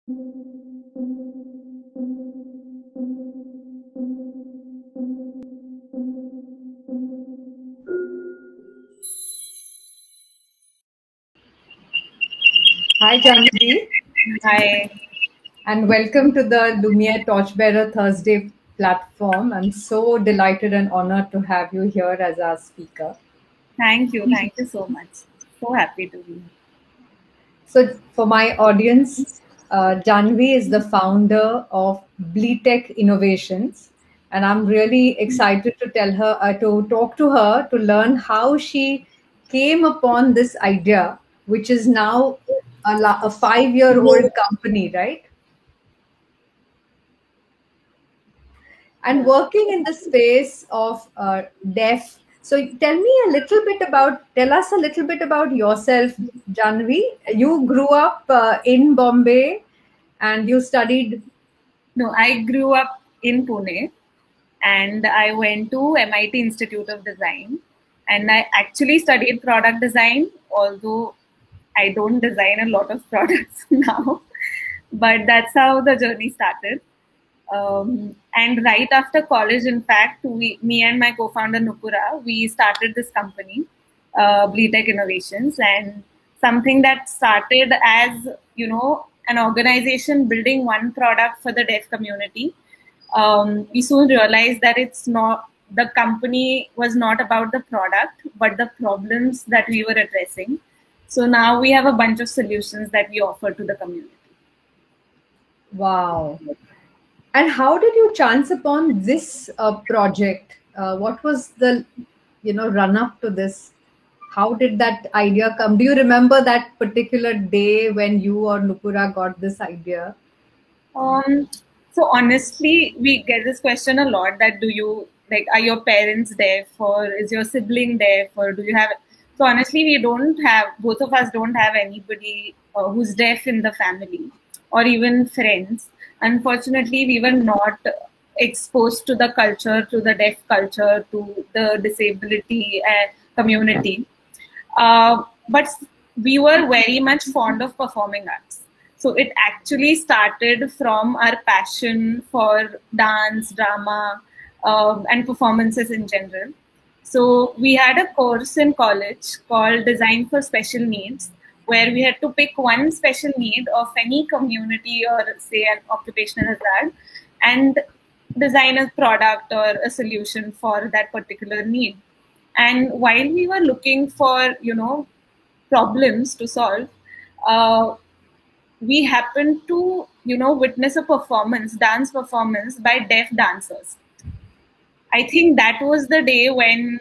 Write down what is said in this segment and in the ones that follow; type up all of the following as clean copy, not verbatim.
Hi, Janvi, Hi. and welcome to the Lumiere Torchbearer Thursday platform. I'm so delighted and honored to have you here as our speaker. Thank you. Thank you so much. So happy to be here. So, for my audience, Janvi is the founder of Bleetech Innovations, and I'm really excited to to talk to her, to learn how she came upon this idea, which is now a 5-year-old company, right? And working in the space of deaf. So tell us a little bit about yourself, Janvi. You grew up in Bombay and you studied. No, I grew up in Pune and I went to MIT Institute of Design and I actually studied product design, although I don't design a lot of products now. But that's how the journey started. And right after college, in fact, me and my co-founder Nupura, we started this company, Bleetech Innovations, and something that started as an organization building one product for the deaf community. We soon realized that it's not the company was not about the product, but the problems that we were addressing. So now we have a bunch of solutions that we offer to the community. Wow. And how did you chance upon this project? What was the run up to this? How did that idea come? Do you remember that particular day when you or Nupura got this idea? Um, so honestly, we get this question a lot that do you like are your parents deaf or is your sibling deaf or do you have so honestly we don't have both of us don't have anybody who's deaf in the family or even friends. Unfortunately, we were not exposed to the culture, to the deaf culture, to the disability community. But we were very much fond of performing arts. So it actually started from our passion for dance, drama, and performances in general. So we had a course in college called Design for Special Needs, where we had to pick one special need of any community or say an occupational hazard and design a product or a solution for that particular need. And while we were looking for, problems to solve, uh, we happened to, witness a performance, dance performance by deaf dancers. I think that was the day when,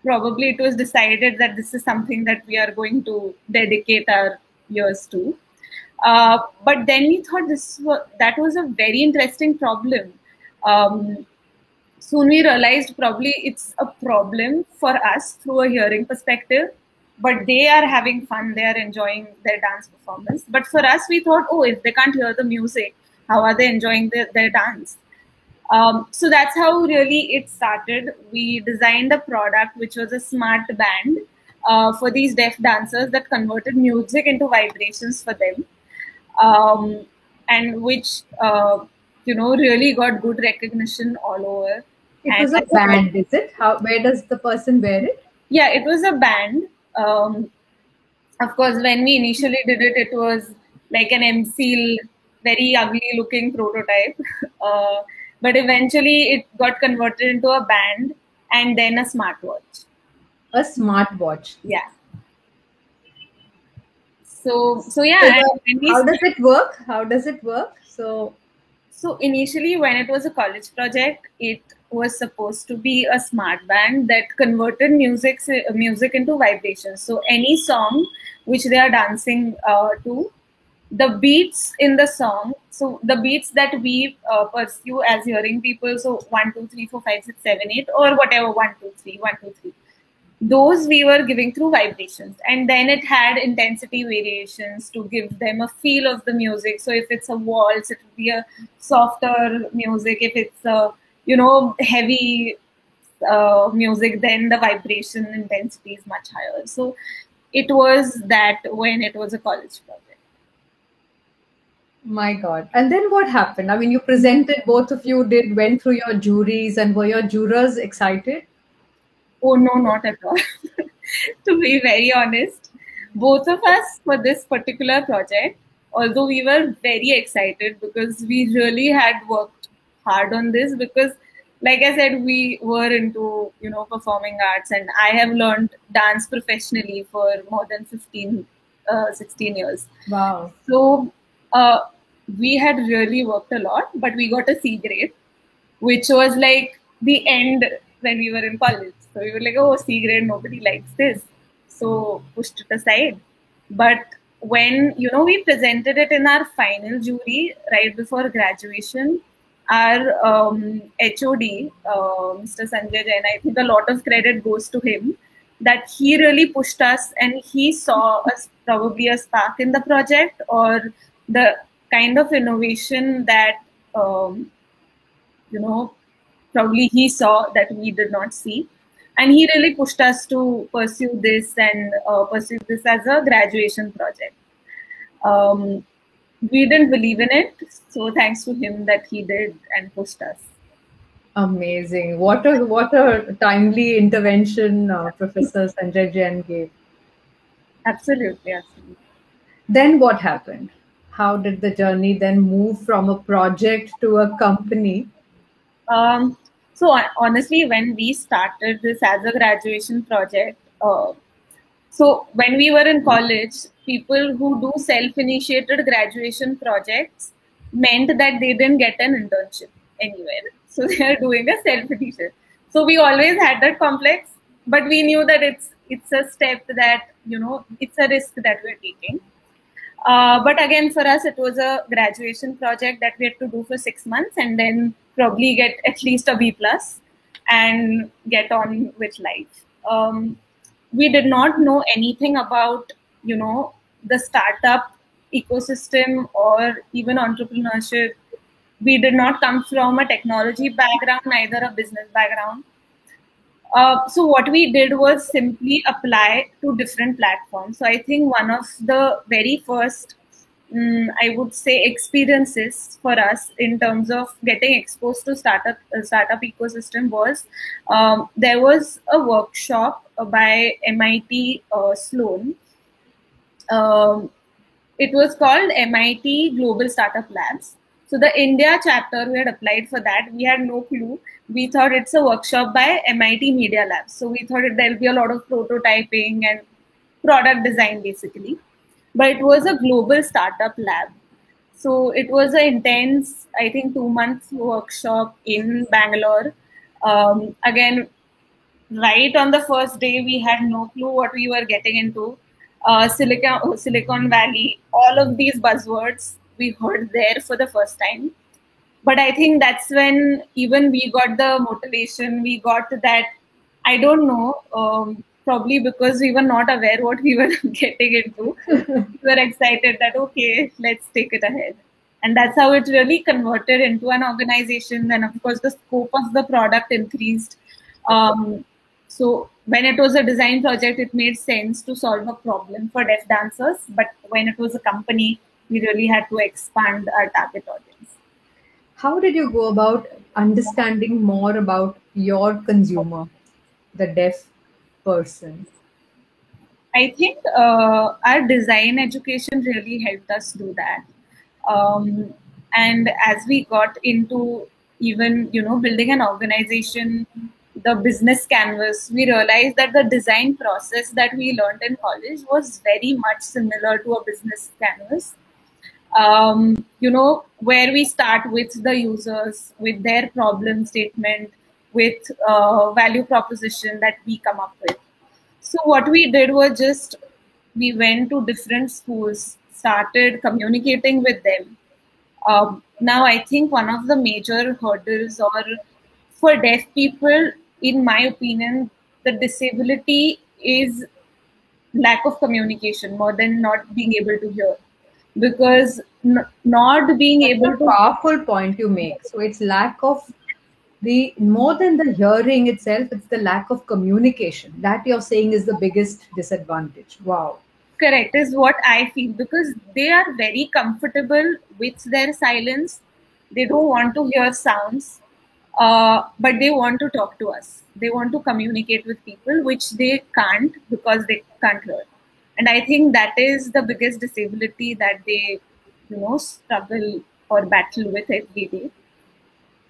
probably it was decided that this is something that we are going to dedicate our years to. But then we thought that was a very interesting problem. Um, Soon we realized probably it's a problem for us through a hearing perspective, but they are having fun, they are enjoying their dance performance. But for us, we thought, oh, if they can't hear the music, how are they enjoying their dance? So that's how really it started. We designed a product which was a smart band for these deaf dancers that converted music into vibrations for them, um, and which really got good recognition all over. It And was a band, is it? How? Where does the person wear it? yeah, it was a band. Of course, when we initially did it, it was like an MCL, very ugly looking prototype. Uh, but eventually, it got converted into a band and then a smartwatch. A smartwatch. Yeah. So So yeah, and when we how does it work? How does it work? So So initially, when it was a college project, it was supposed to be a smart band that converted music into vibrations. So any song which they are dancing to, the beats in the song. So the beats that we pursue as hearing people. So 1, 2, 3, 4, 5, 6, 7, 8, or whatever 1, 2, 3, 1, 2, 3, those we were giving through vibrations, and then it had intensity variations to give them a feel of the music. So if it's a waltz, it would be a softer music. If it's a heavy music, then the vibration intensity is much higher. So it was that when it was a college project. My God. And then what happened? I mean, you presented, both of you went through your juries, and were your jurors excited? Oh no, not at all. To be very honest, both of us for this particular project, although we were very excited because we really had worked hard on this because like I said, we were into, performing arts and I have learned dance professionally for more than 16 years. Wow. So uh, we had really worked a lot, but we got a C grade, which was like the end when we were in college. So we were like, oh, C grade, nobody likes this. So pushed it aside. But when, we presented it in our final jury right before graduation, our HOD, Mr. Sanjay Jain, I think a lot of credit goes to him that he really pushed us and he saw us probably a spark in the project or the kind of innovation that you know, probably he saw that we did not see. And he really pushed us to pursue this and pursue this as a graduation project. Um, we didn't believe in it, so thanks to him that he did and pushed us. Amazing. What a timely intervention Professor Sanjay Jain gave. Absolutely, absolutely. Then what happened? How did the journey then move from a project to a company? Um, honestly, when we started this as a graduation project, so when we were in college, people who do self-initiated graduation projects meant that they didn't get an internship anywhere. So they are doing a self-initiated. So we always had that complex, but we knew that it's a step that it's a risk that we're taking. But again, for us, it was a graduation project that we had to do for 6 months and then probably get at least a B plus and get on with life. We did not know anything about, the startup ecosystem or even entrepreneurship. We did not come from a technology background, neither a business background. So what we did was simply apply to different platforms. So I think one of the very first, I would say, experiences for us in terms of getting exposed to startup ecosystem was there was a workshop by MIT Sloan. Um, it was called MIT Global Startup Labs. So the India chapter, we had applied for that. We had no clue. We thought it's a workshop by MIT Media Labs. So we thought there'll be a lot of prototyping and product design basically. But it was a global startup lab. So it was an intense, I think, 2 month workshop in Bangalore. Again, right on the first day, we had no clue what we were getting into. Silicon Valley, all of these buzzwords we heard there for the first time. But I think that's when even we got the motivation. We got that, I don't know, probably because we were not aware what we were getting into. We were excited that, okay, let's take it ahead. And that's how it really converted into an organization. And of course, the scope of the product increased. So when it was a design project, it made sense to solve a problem for deaf dancers. But when it was a company, we really had to expand our target audience. How did you go about understanding more about your consumer, the deaf person? I think our design education really helped us do that. And as we got into even, building an organization, the business canvas, we realized that the design process that we learned in college was very much similar to a business canvas. Where we start with the users, with their problem statement, with value proposition that we come up with. So what we did was just we went to different schools, started communicating with them. Now I think one of the major hurdles or for deaf people, in my opinion, the disability is lack of communication more than not being able to hear. Because not being That's able a to powerful point you make. So it's lack of the more than the hearing itself, it's the lack of communication that you're saying is the biggest disadvantage. Wow. Correct, is what I feel, because they are very comfortable with their silence. They don't want to hear sounds, but they want to talk to us. They want to communicate with people, which they can't because they can't hear. And I think that is the biggest disability that they, struggle or battle with every day.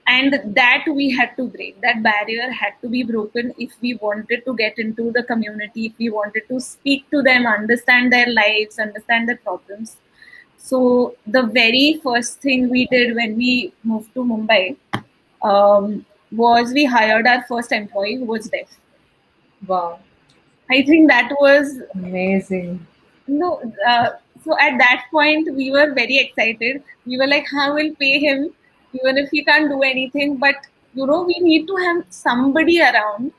And that we had to break. That barrier had to be broken if we wanted to get into the community, if we wanted to speak to them, understand their lives, understand their problems. So the very first thing we did when we moved to Mumbai, was we hired our first employee who was deaf. Wow. I think that was Amazing. no. So at that point, we were very excited. We were like, "How will pay him, even if he can't do anything?" But we need to have somebody around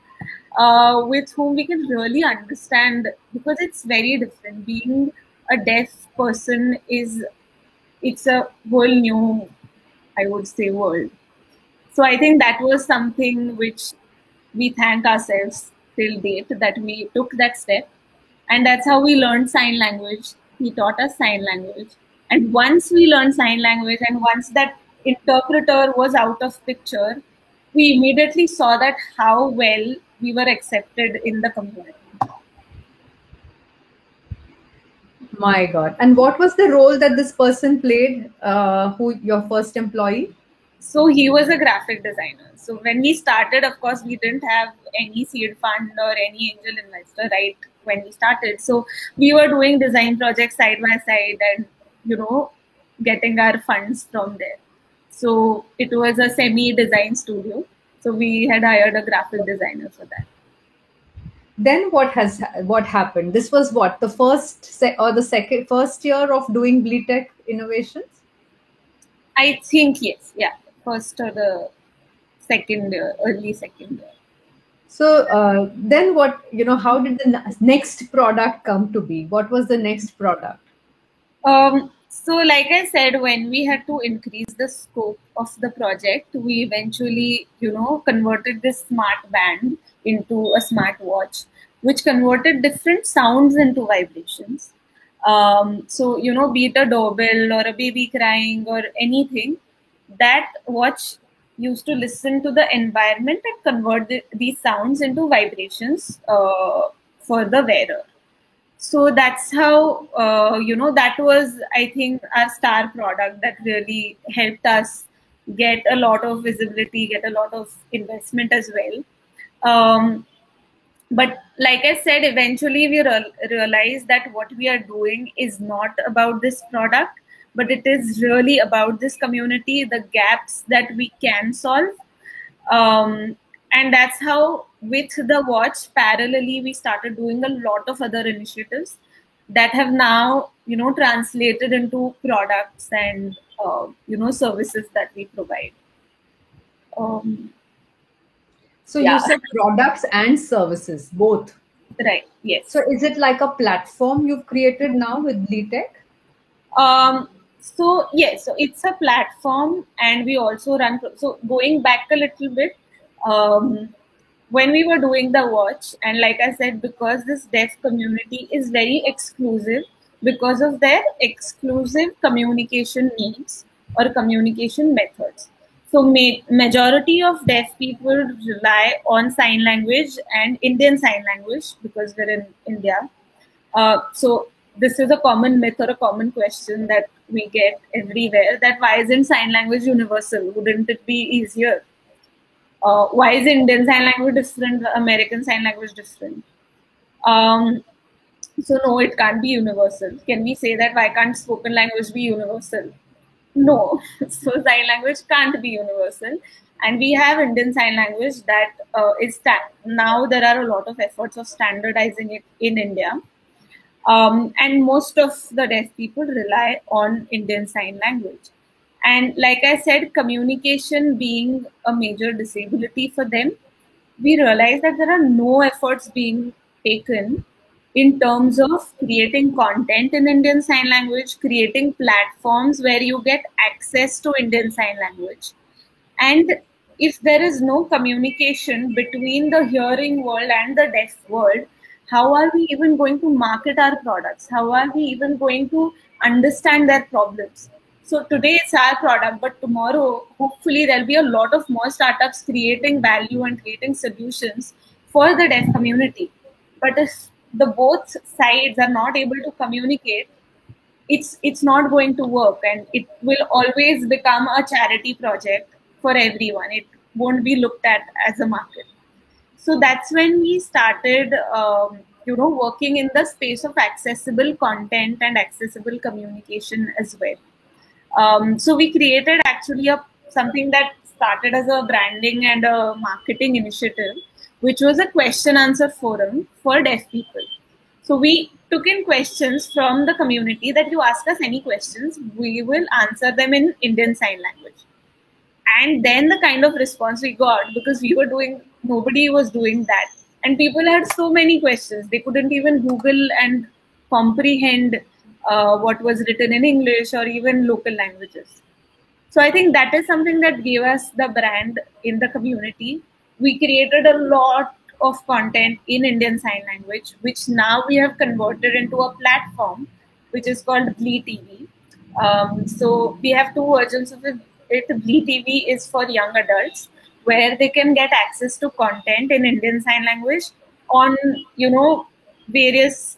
with whom we can really understand, because it's very different. Being a deaf person it's a whole new, I would say, world. So I think that was something which we thank ourselves till date that we took that step. And that's how we learned sign language. He taught us sign language. And once we learned sign language and once that interpreter was out of picture, we immediately saw that how well we were accepted in the community. My God. And what was the role that this person played, who your first employee? So he was a graphic designer. So when we started, of course, we didn't have any seed fund or any angel investor right when we started. So we were doing design projects side by side and, getting our funds from there. So it was a semi-design studio. So we had hired a graphic designer for that. Then what happened? This was what, the or the second first year of doing BleTech Innovations? I think yes, yeah, first or the second year, early second year. So then what, how did the next product come to be? What was the next product? So, like I said, when we had to increase the scope of the project, we eventually, converted this smart band into a smart watch, which converted different sounds into vibrations. So, be it a doorbell or a baby crying or anything, that watch used to listen to the environment and convert these sounds into vibrations for the wearer. So that's how, that was, I think, our star product that really helped us get a lot of visibility, get a lot of investment as well. But like I said, eventually we realized that what we are doing is not about this product, but it is really about this community, the gaps that we can solve. And that's how, with the watch, parallelly, we started doing a lot of other initiatives that have now, translated into products and, services that we provide. Um, So you yeah, said products and services, both. right. Yes. So is it like a platform you've created now with BleTech? So yes, so it's a platform, and we also run. So going back a little bit, when we were doing the watch, and like I said, because this deaf community is very exclusive, because of their exclusive communication needs or communication methods. So majority of deaf people rely on sign language and Indian sign language because we're in India. So this is a common myth or a common question that we get everywhere, that why isn't sign language universal? Wouldn't it be easier? Why is Indian sign language different, American sign language different? Um, so no, it can't be universal. Can we say that why can't spoken language be universal? No. So sign language can't be universal. And we have Indian Sign Language that now there are a lot of efforts of standardizing it in India. And most of the deaf people rely on Indian Sign Language. And like I said, communication being a major disability for them, we realize that there are no efforts being taken in terms of creating content in Indian Sign Language, creating platforms where you get access to Indian Sign Language. And if there is no communication between the hearing world and the deaf world, how are we even going to market our products? How are we even going to understand their problems? So today it's our product, but tomorrow, hopefully, there'll be a lot of more startups creating value and creating solutions for the deaf community. But if the both sides are not able to communicate, it's not going to work, and it will always become a charity project for everyone. It won't be looked at as a market. So that's when we started working in the space of accessible content and accessible communication as well. So we created actually a something that started as a branding and a marketing initiative, which was a question answer forum for deaf people. So we took in questions from the community that you ask us any questions, we will answer them in Indian Sign Language. And then the kind of response we got, because we were doing, nobody was doing that. And people had so many questions. They couldn't even Google and comprehend what was written in English or even local languages. So I think that is something that gave us the brand in the community. We created a lot of content in Indian Sign Language, which now we have converted into a platform which is called Blee TV. So we have two versions of it. Blee TV is for young adults, where they can get access to content in Indian Sign Language on various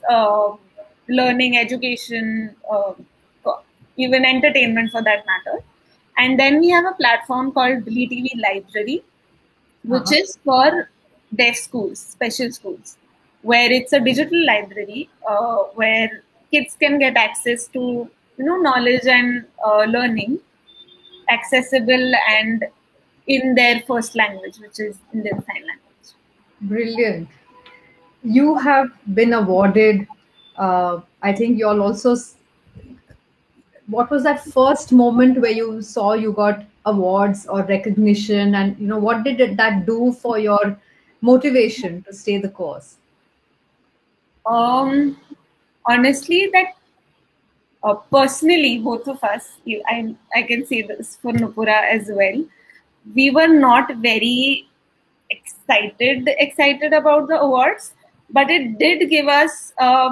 learning, education, even entertainment for that matter. And then we have a platform called Blee TV Library, which is for deaf schools, special schools, where it's a digital library where kids can get access to knowledge and learning, accessible and in their first language, which is Indian Sign Language. Brilliant. You have been awarded, I think you'll also, what was that first moment where you saw you got awards or recognition, and what did that do for your motivation to stay the course? Honestly, that personally, both of us, I can say this for Nupura as well, we were not very excited about the awards, but it did give us a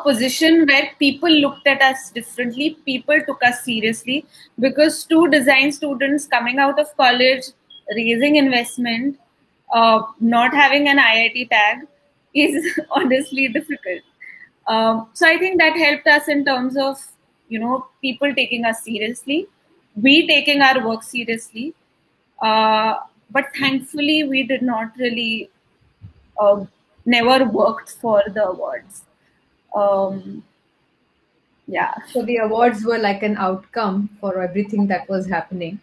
position where people looked at us differently. People took us seriously, because two design students coming out of college, raising investment, not having an IIT tag is honestly difficult. So I think that helped us in terms of people taking us seriously, we taking our work seriously. But thankfully, we did not really never worked for the awards. Yeah. So the awards were like an outcome for everything that was happening.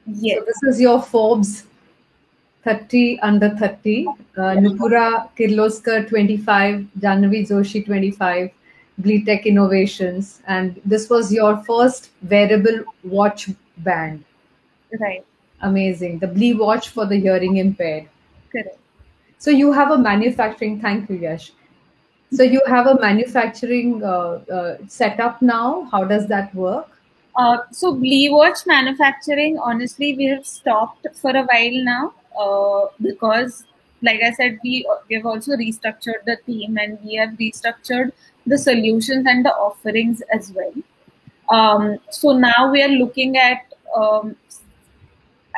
Yes. So this is your Forbes 30 under 30, Nupura Kirloskar 25, Janvi Joshi 25, Bleetech Innovations, and this was your first wearable watch band. Right. Amazing. The Blee watch for the hearing impaired. Correct. So you have a manufacturing, thank you, Yash. So you have a manufacturing setup now. How does that work? So Blee watch manufacturing, honestly, we have stopped for a while now because, like I said, we have also restructured the team, and we have restructured the solutions and the offerings as well. So now we are looking at, I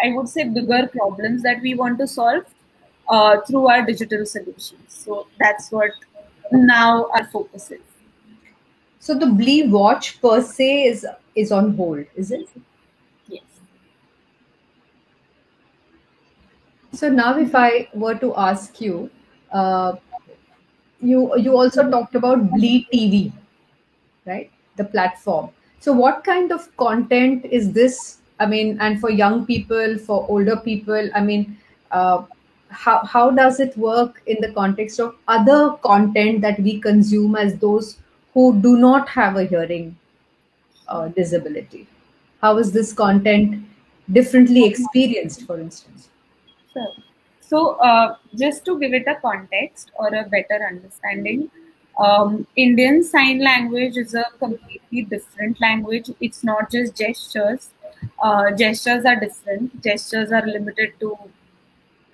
would say, bigger problems that we want to solve through our digital solutions. So that's what now our focus is. So the Blee watch per se is on hold, is it? Yes. So now, if I were to ask you, uh, you also talked about Blee TV, right? The platform. So what kind of content is this? I mean, and for young people, for older people, I mean, how does it work in the context of other content that we consume as those who do not have a hearing disability? How is this content differently experienced, for instance? Sure. So, just to give it a context or a better understanding, Indian Sign Language is a completely different language. It's not just gestures. Gestures are different. Gestures are limited to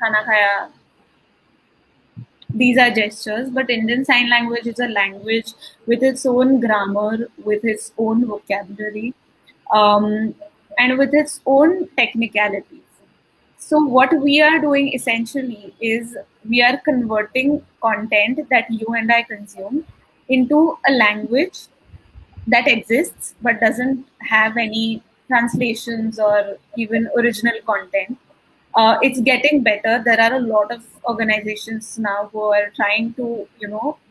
khana khaya, these are gestures, but Indian Sign Language is a language with its own grammar, with its own vocabulary, um, and with its own technicalities. So, what we are doing essentially is we are converting content that you and I consume into a language that exists but doesn't have any translations or even original content. It's getting better. There are a lot of organizations now who are trying to,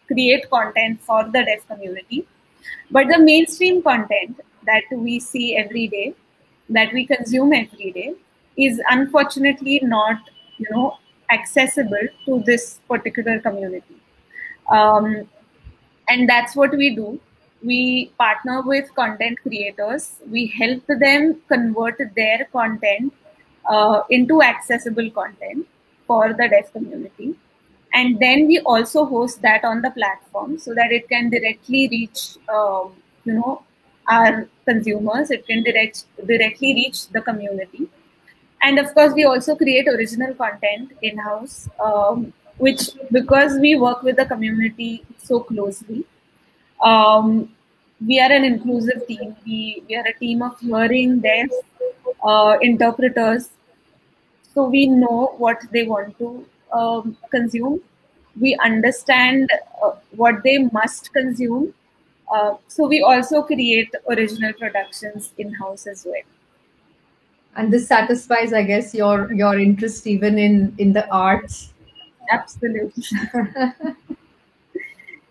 create content for the deaf community. But the mainstream content that we see every day, that we consume every day, is unfortunately not, accessible to this particular community. Um, and that's what we do. We partner with content creators. We help them convert their content into accessible content for the deaf community, and then we also host that on the platform so that it can directly reach our consumers. It can directly reach the community. And of course, we also create original content in house, which, because we work with the community so closely, um, we are an inclusive team. We are a team of hearing, deaf interpreters, so we know what they want to consume. We understand what they must consume. So we also create original productions in house as well. And this satisfies, I guess, your interest even in the arts. Absolutely,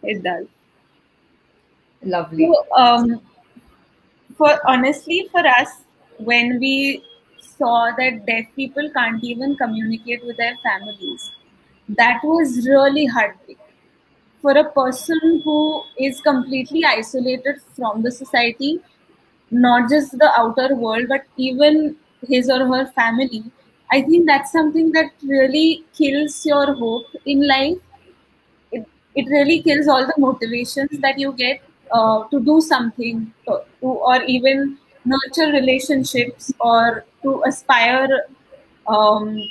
it does. Lovely. So, for honestly, for us, when we saw that deaf people can't even communicate with their families, that was really heartbreaking. For a person who is completely isolated from the society, not just the outer world, but even his or her family, I think that's something that really kills your hope in life. It really kills all the motivations that you get to do something, or even nurture relationships, or to aspire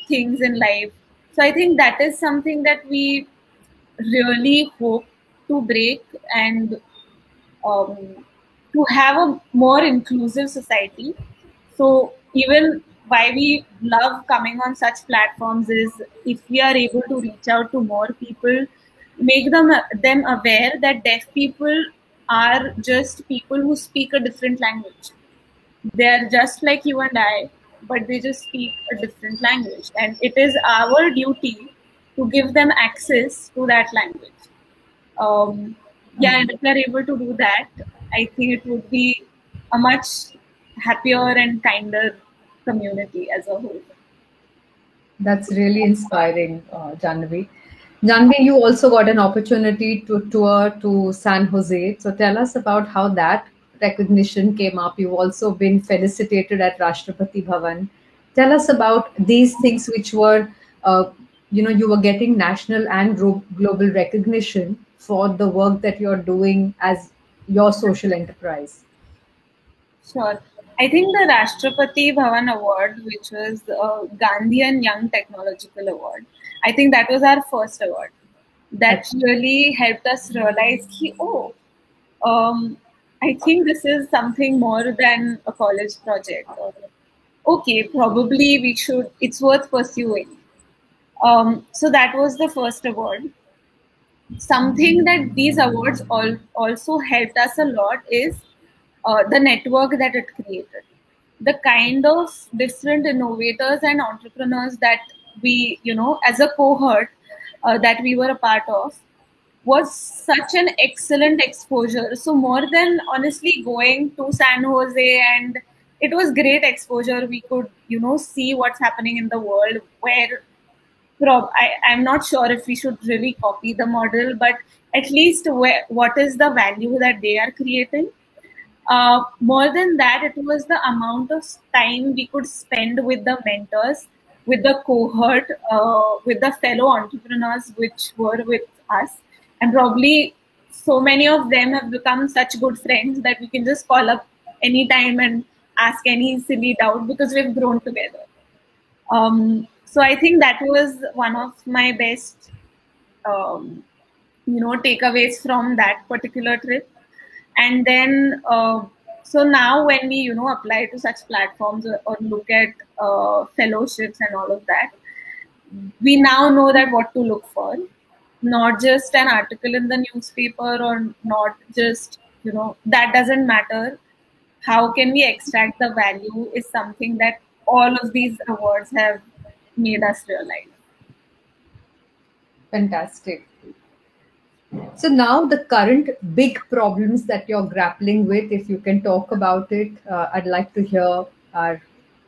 things in life. So I think that is something that we really hope to break, and um, to have a more inclusive society. So even why we love coming on such platforms is, if we are able to reach out to more people, make them aware that deaf people are just people who speak a different language. They are just like you and I, but they just speak a different language, and it is our duty to give them access to that language. Yeah, and if we are able to do that, I think it would be a much happier and kinder community as a whole. That's really inspiring, Janvi. Janvi, you also got an opportunity to tour to San Jose. So tell us about how that recognition came up. You've also been felicitated at Rashtrapati Bhavan. Tell us about these things which were, you were getting national and global recognition for the work that you're doing as your social enterprise. Sure. I think the Rashtrapati Bhavan Award, which was the Gandhian Young Technological Award, I think that was our first award. That really helped us realize, um, I think this is something more than a college project. Or, okay, probably it's worth pursuing. So that was the first award. Something that these awards also helped us a lot is the network that it created. The kind of different innovators and entrepreneurs that we, as a cohort, that we were a part of, was such an excellent exposure. So more than honestly going to San Jose, and it was great exposure. We could, see what's happening in the world, where I'm not sure if we should really copy the model, but at least what is the value that they are creating. More than that, it was the amount of time we could spend with the mentors, with the cohort, with the fellow entrepreneurs which were with us. And probably so many of them have become such good friends that we can just call up anytime and ask any silly doubt because we've grown together. So I think that was one of my best um, takeaways from that particular trip. And then so now when we apply to such platforms, or look at fellowships and all of that, we now know that what to look for, not just an article in the newspaper, or not just, that doesn't matter. How can we extract the value is something that all of these awards have made us realize. Fantastic. So now the current big problems that you're grappling with, if you can talk about it, I'd like to hear.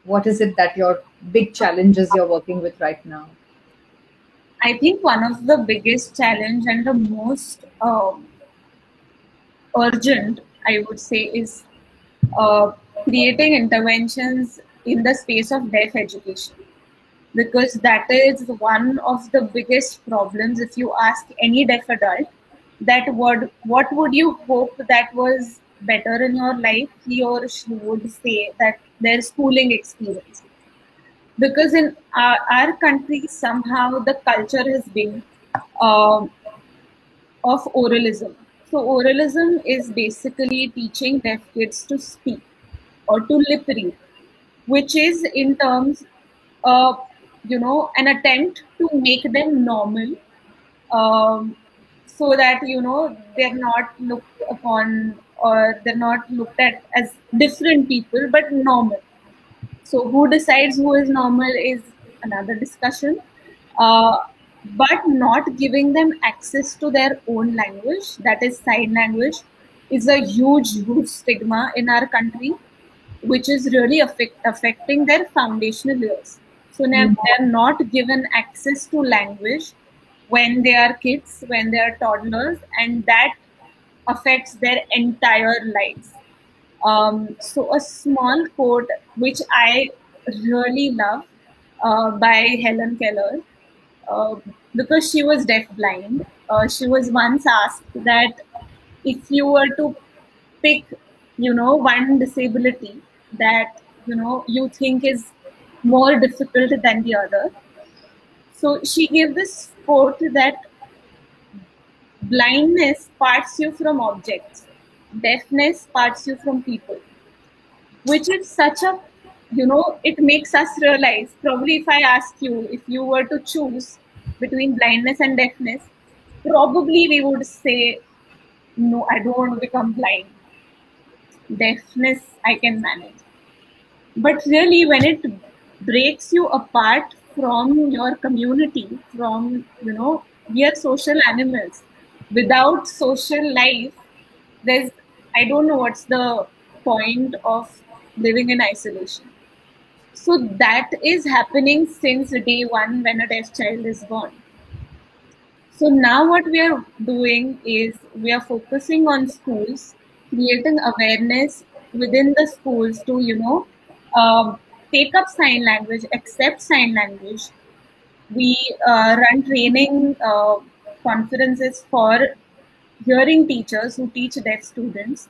What is it that your big challenges you're working with right now? I think one of the biggest challenge and the most urgent, I would say, is uh, creating interventions in the space of deaf education, because that is one of the biggest problems. If you ask any deaf adult that what would you hope that was better in your life, he or she would say that their schooling experience. Because in our country, somehow the culture has been um of oralism. So oralism is basically teaching deaf kids to speak or to lip read, which is in terms, uh, an attempt to make them normal, so that they're not looked upon, or they're not looked at as different people, but normal. So who decides who is normal is another discussion. Uh, but not giving them access to their own language, that is sign language, is a huge stigma in our country, which is really affecting their foundational years. So now they're not given access to language when they are kids, when they are toddlers, and that affects their entire lives. So a small quote which I really love, by Helen Keller, uh, because she was deaf-blind. She was once asked that if you were to pick, one disability that you think is more difficult than the other. So she gave this quote that blindness parts you from objects, deafness parts you from people, which is such a, it makes us realize, probably if I ask you if you were to choose between blindness and deafness, probably we would say, no, I don't want to become blind. Deafness I can manage. But really, when it breaks you apart from your community, from, we are social animals. Without social life, there's, I don't know what's the point of living in isolation. So that is happening since day one when a deaf child is born. So now what we are doing is we are focusing on schools, creating awareness within the schools to, take up sign language, accept sign language. We run training conferences for hearing teachers who teach deaf students.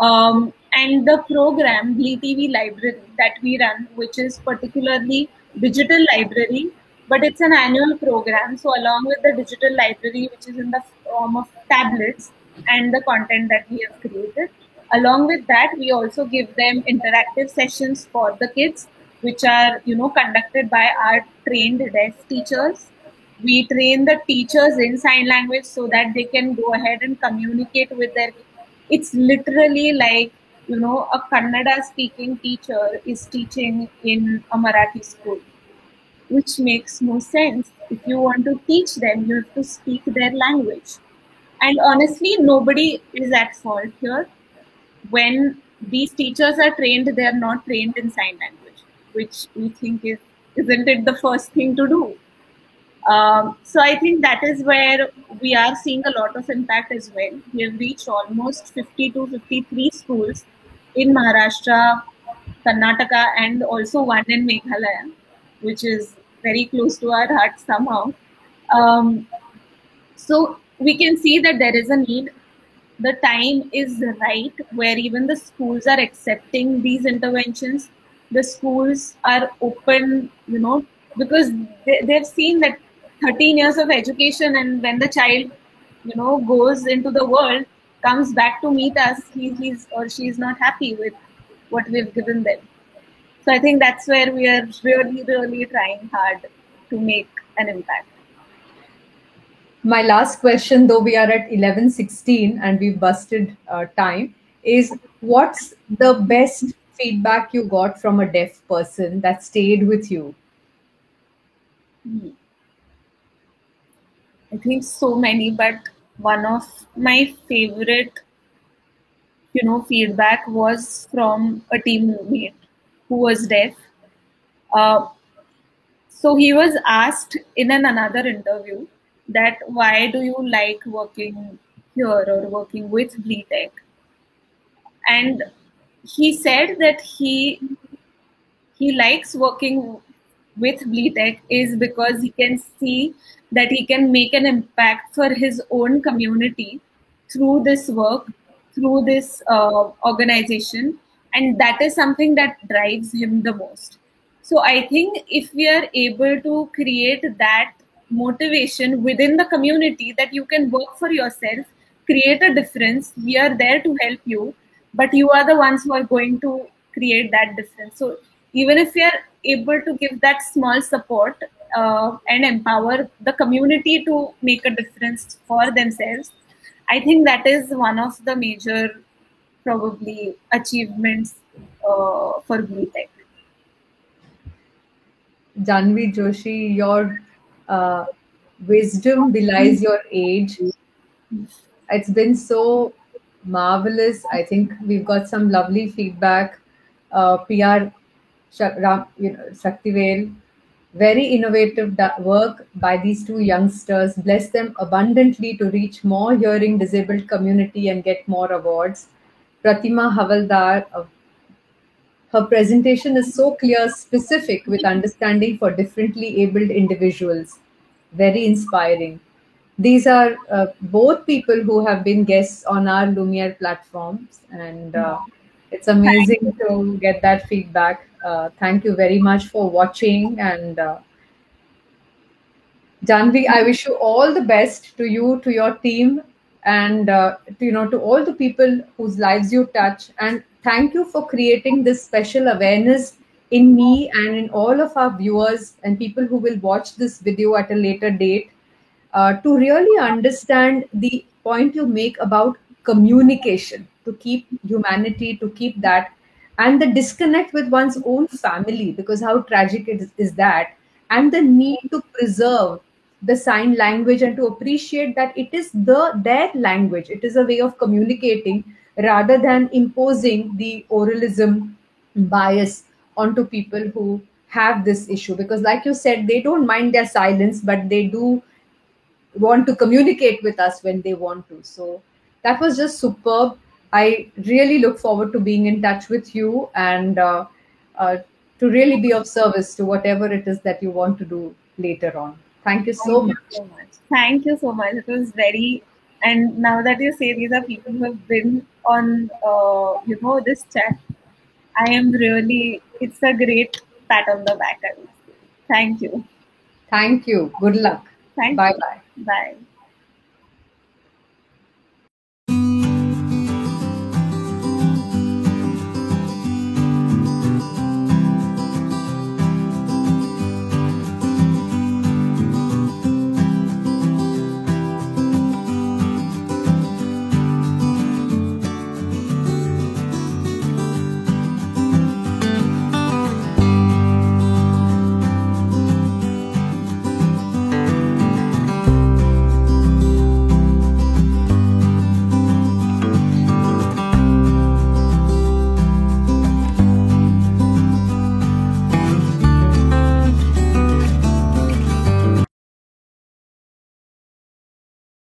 And the program BTV Library that we run, which is particularly digital library, but it's an annual program. So along with the digital library, which is in the form of tablets and the content that we have created, along with that, we also give them interactive sessions for the kids, which are conducted by our trained deaf teachers. We train the teachers in sign language so that they can go ahead and communicate with their, it's literally like, a Kannada speaking teacher is teaching in a Marathi school, which makes no sense. If you want to teach them, you have to speak their language. And honestly, nobody is at fault here. When these teachers are trained, they are not trained in sign language, which we think is, isn't it the first thing to do? So I think that is where we are seeing a lot of impact as well. We have reached almost 50 to 53 schools in Maharashtra, Karnataka, and also one in Meghalaya, which is very close to our heart somehow. Um, so we can see that there is a need. The time is right where even the schools are accepting these interventions. The schools are open, because they've seen that 13 years of education, and when the child, goes into the world, comes back to meet us, he's or she's not happy with what we've given them. So I think that's where we are really, really trying hard to make an impact. My last question, though we are at 11:16 and we've busted time, is what's the best feedback you got from a deaf person that stayed with you? I think so many, but one of my favorite, feedback was from a teammate who was deaf. Uh, so he was asked in another interview that why do you like working here or working with BTech? And he said that he likes working with BTech is because he can see that he can make an impact for his own community through this work, through this organization, and that is something that drives him the most. So I think if we are able to create that motivation within the community that you can work for yourself, create a difference, we are there to help you, but you are the ones who are going to create that difference. So even if we are able to give that small support and empower the community to make a difference for themselves, I think that is one of the major probably achievements for BTech. Janvi Joshi, your uh, wisdom belies your age. It's been so marvelous. I think we've got some lovely feedback. PR Shaktivel, very innovative work by these two youngsters. Bless them abundantly to reach more hearing disabled community and get more awards. Pratima Havaldar, her presentation is so clear, specific, with understanding for differently abled individuals. Very inspiring. These are both people who have been guests on our Lumiere platforms, and it's Thank amazing you. to get that feedback. Thank you very much for watching, and Janvi, I wish you all the best to you, to your team, and to all the people whose lives you touch. And thank you for creating this special awareness in me and in all of our viewers and people who will watch this video at a later date, to really understand the point you make about communication, to keep humanity, to keep that, and the disconnect with one's own family, because how tragic is that, and the need to preserve the sign language and to appreciate that it is their language, it is a way of communicating rather than imposing the oralism bias onto people who have this issue, because like you said, they don't mind their silence, but they do want to communicate with us when they want to. So that was just superb. I really look forward to being in touch with you, and uh, to really be of service to whatever it is that you want to do later on. Thank you so Thank you much. so much. Thank you so much. It was very, and now that you say these are people who have been on, this chat, I am really, it's a great pat on the back, I would say. Thank you. Thank you. Good luck. Thank Bye you. bye. Bye.